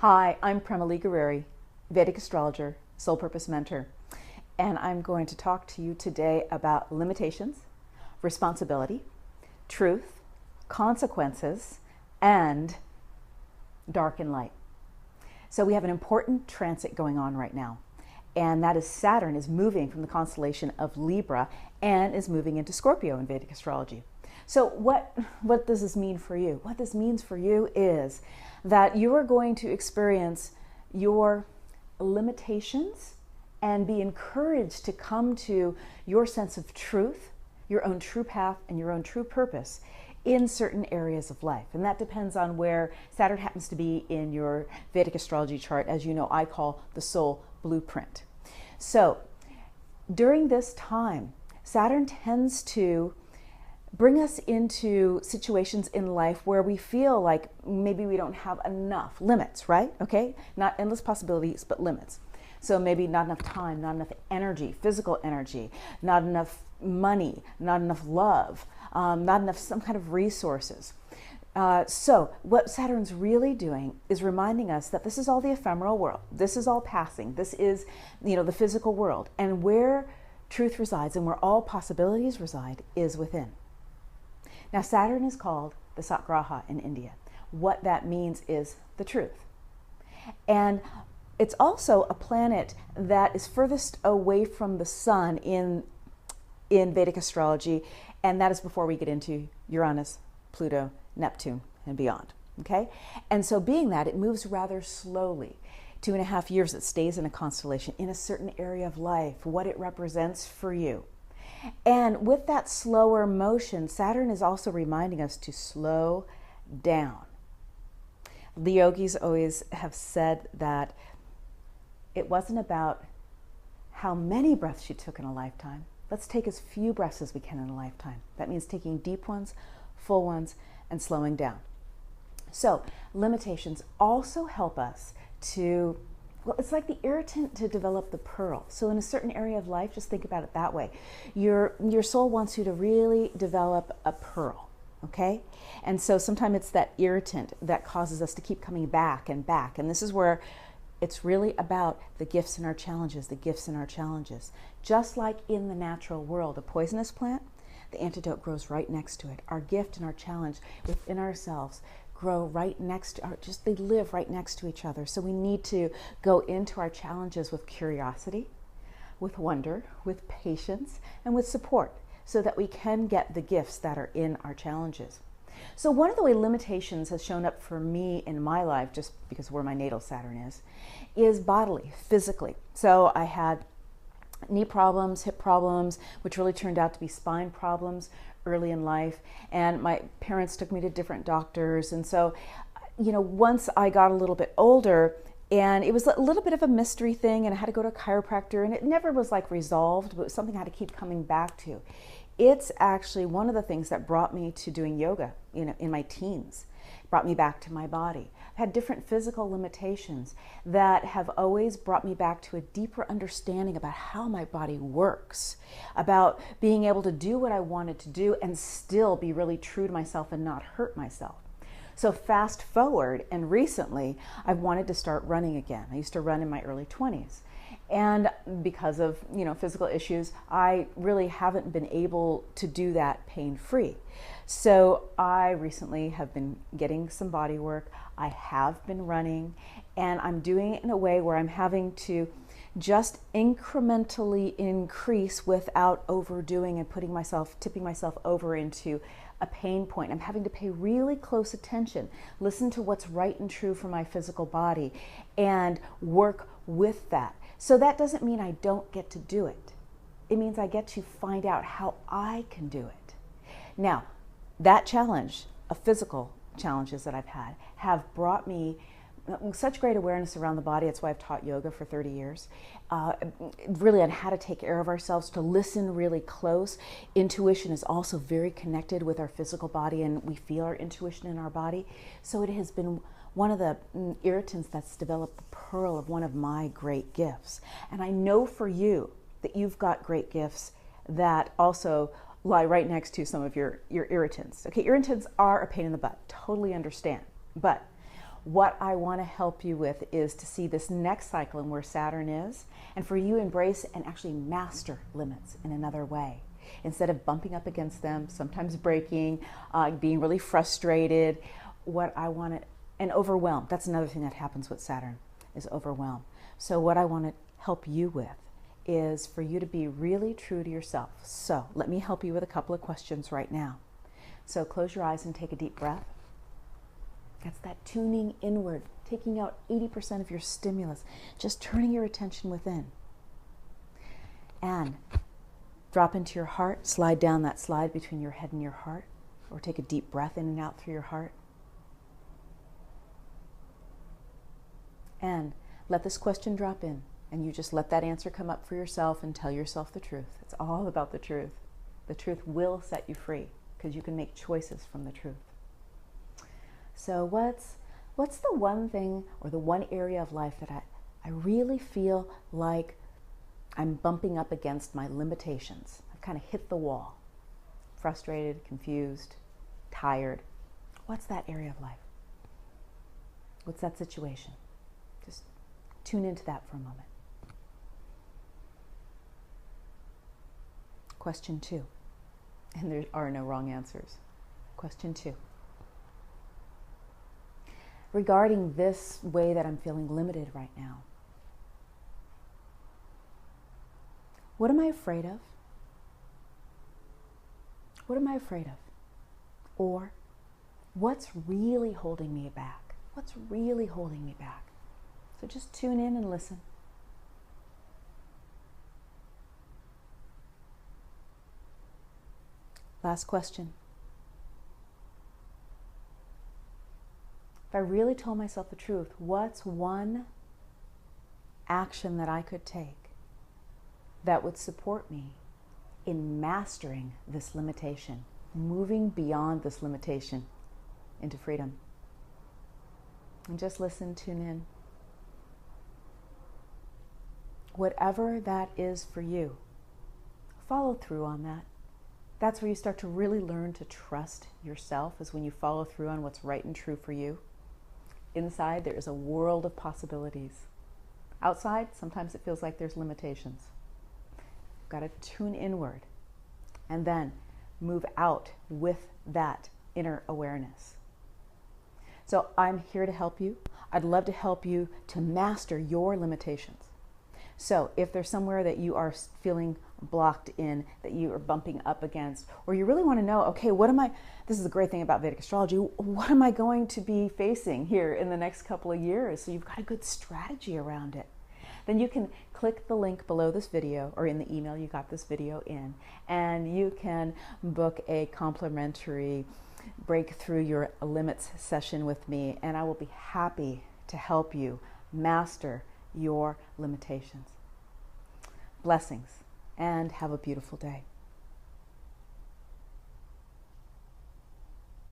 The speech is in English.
Hi, I'm Premali Guerreri, Vedic astrologer, soul purpose mentor, and I'm going to talk to you today about limitations, responsibility, truth, consequences, and dark and light. So we have an important transit going on right now, and that is Saturn is moving from the constellation of Libra and is moving into Scorpio in Vedic astrology. So what does this mean for you? What this means for you is that you are going to experience your limitations and be encouraged to come to your sense of truth, your own true path, and your own true purpose in certain areas of life. And that depends on where Saturn happens to be in your Vedic astrology chart, as you know, I call the soul blueprint. So during this time, Saturn tends to bring us into situations in life where we feel like maybe we don't have enough limits, right? Okay, not endless possibilities, but limits. So maybe not enough time, not enough energy, physical energy, not enough money, not enough love, not enough some kind of resources. So what Saturn's really doing is reminding us that this is all the ephemeral world. This is all passing. This is, the physical world. And where truth resides and where all possibilities reside is within. Now, Saturn is called the Satgraha in India. What that means is the truth. And it's also a planet that is furthest away from the sun in Vedic astrology, and that is before we get into Uranus, Pluto, Neptune, and beyond. Okay? And so being that, it moves rather slowly. 2.5 years it stays in a constellation in a certain area of life, what it represents for you. And with that slower motion, Saturn is also reminding us to slow down. The yogis always have said that it wasn't about how many breaths you took in a lifetime. Let's take as few breaths as we can in a lifetime. That means taking deep ones, full ones, and slowing down. So limitations also help us to, it's like the irritant to develop the pearl. So in a certain area of life, just think about it that way. Your soul wants you to really develop a pearl, okay? And so sometimes it's that irritant that causes us to keep coming back and back. And this is where it's really about the gifts and our challenges, the gifts and our challenges. Just like in the natural world, a poisonous plant, the antidote grows right next to it. Our gift and our challenge within ourselves grow right next to, they live right next to each other. So we need to go into our challenges with curiosity, with wonder, with patience, and with support so that we can get the gifts that are in our challenges. So one of the way limitations has shown up for me in my life, just because where my natal Saturn is bodily, physically. So I had knee problems, hip problems, which really turned out to be spine problems early in life. And my parents took me to different doctors. And so, once I got a little bit older, and it was a little bit of a mystery thing, and I had to go to a chiropractor, and it never was like resolved, but it was something I had to keep coming back to. It's actually one of the things that brought me to doing yoga, in my teens. It brought me back to my body. I've had different physical limitations that have always brought me back to a deeper understanding about how my body works, about being able to do what I wanted to do and still be really true to myself and not hurt myself. So fast forward, and recently I've wanted to start running again. I used to run in my early 20s. And because of physical issues, I really haven't been able to do that pain-free. So I recently have been getting some body work. I have been running, and I'm doing it in a way where I'm having to just incrementally increase without overdoing and tipping myself over into a pain point. I'm having to pay really close attention, listen to what's right and true for my physical body, and work with that. So that doesn't mean I don't get to do it. It means I get to find out how I can do it. Now, that challenge of physical challenges that I've had have brought me such great awareness around the body. That's why I've taught yoga for 30 years. Really on how to take care of ourselves, to listen really close. Intuition is also very connected with our physical body, and we feel our intuition in our body. So it has been one of the irritants that's developed the pearl of one of my great gifts. And I know for you that you've got great gifts that also lie right next to some of your irritants. Okay, irritants are a pain in the butt, totally understand. But what I want to help you with is to see this next cycle and where Saturn is, and for you to embrace and actually master limits in another way. Instead of bumping up against them, sometimes breaking, being really frustrated, what I want to, and overwhelmed. That's another thing that happens with Saturn, is overwhelm. So what I want to help you with is for you to be really true to yourself. So let me help you with a couple of questions right now. So close your eyes and take a deep breath. That's that tuning inward, taking out 80% of your stimulus, just turning your attention within. And drop into your heart, slide down that slide between your head and your heart, or take a deep breath in and out through your heart. And let this question drop in, and you just let that answer come up for yourself and tell yourself the truth. It's all about the truth. The truth will set you free because you can make choices from the truth. So what's the one thing or the one area of life that I really feel like I'm bumping up against my limitations? I've kind of hit the wall. Frustrated, confused, tired. What's that area of life? What's that situation? Just tune into that for a moment. Question 2. And there are no wrong answers. Question 2. Regarding this way that I'm feeling limited right now, what am I afraid of? What am I afraid of? Or what's really holding me back? What's really holding me back? So just tune in and listen. Last question. If I really told myself the truth, what's one action that I could take that would support me in mastering this limitation, moving beyond this limitation into freedom? And just listen, tune in. Whatever that is for you, follow through on that. That's where you start to really learn to trust yourself, is when you follow through on what's right and true for you. Inside, there is a world of possibilities. Outside, sometimes it feels like there's limitations. You've got to tune inward and then move out with that inner awareness. So I'm here to help you. I'd love to help you to master your limitations. So if there's somewhere that you are feeling blocked in, that you are bumping up against, or you really want to know, okay, this is the great thing about Vedic astrology, what am I going to be facing here in the next couple of years? So you've got a good strategy around it. Then you can click the link below this video, or in the email you got this video in, and you can book a complimentary Breakthrough Your Limits session with me, and I will be happy to help you master your limitations. Blessings, and have a beautiful day.